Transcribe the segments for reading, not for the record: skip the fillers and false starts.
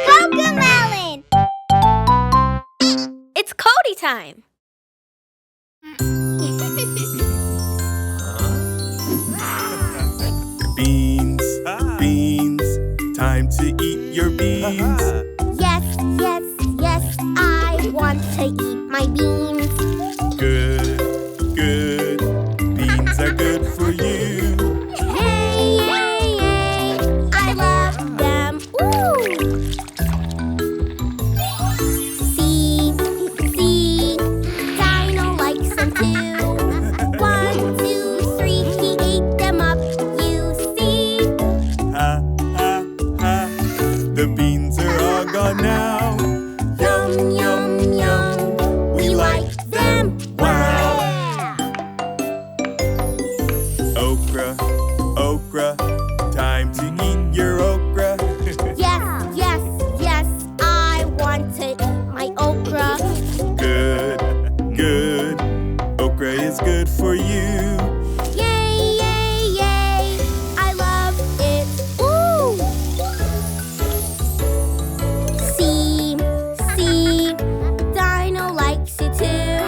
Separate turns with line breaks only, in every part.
CoComelon! It's Cody time!
Beans, beans, time to eat your beans.
Yes, yes, yes, I want to eat my beans.
Good, good, beans are good for you.
Yay, yay, yay, I love them. Ooh! See, Dino likes them too. 1, 2, 3, he ate them up, you see.
Ha, ha, ha, the beans are all gone now.
Yum, yum, yum, we like them.
Wow! Okra, okra, time to eat your okra.
Yes, yes, yes, I want to eat my okra.
Good, good, okra is good for you.
Yay, yay, yay, I love it. Ooh! See, Dino likes it too.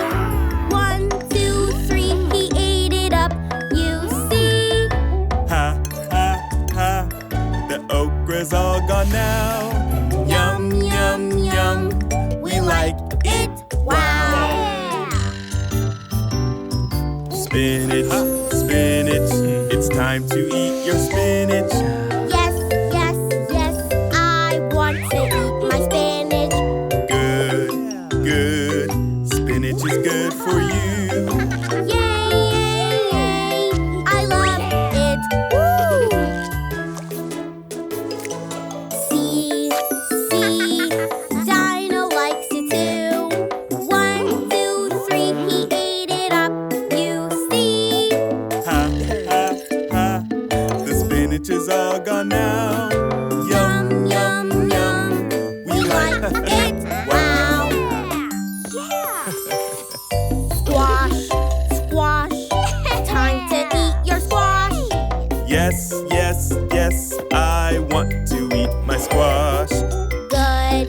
1, 2, 3, he ate it up, you see.
Ha, ha, ha, the okra's all gone now. Yum, yum, yum, we like it.
Wow!
Spinach, spinach, it's time to eat your spinach.
Yes, yes, yes, I want to eat my spinach.
Good, good, spinach is good for you.
Yay, yay, yay, I love it. Woo! See, Dino likes it too. 1, 2, 3, he ate it up, you see.
Ha, ha, ha, the spinach is all gone now.
Yum, yum, yum, we like it. Wow! Squash, time to eat your squash.
Yes, yes, yes, I want to eat my squash.
Good,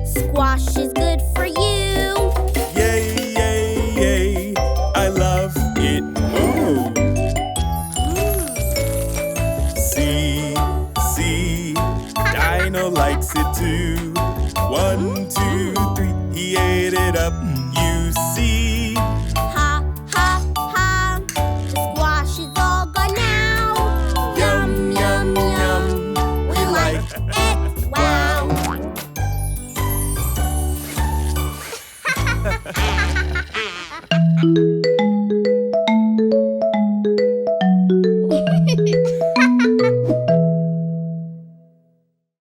squash is good for you.
Yay, yay, yay, I love it. Ooh. See, Dino likes it too. 1, 2, 3, he ate it up, you see.
Ha, ha, ha, the squash is all gone now.
Yum, yum, yum,
We like it, wow.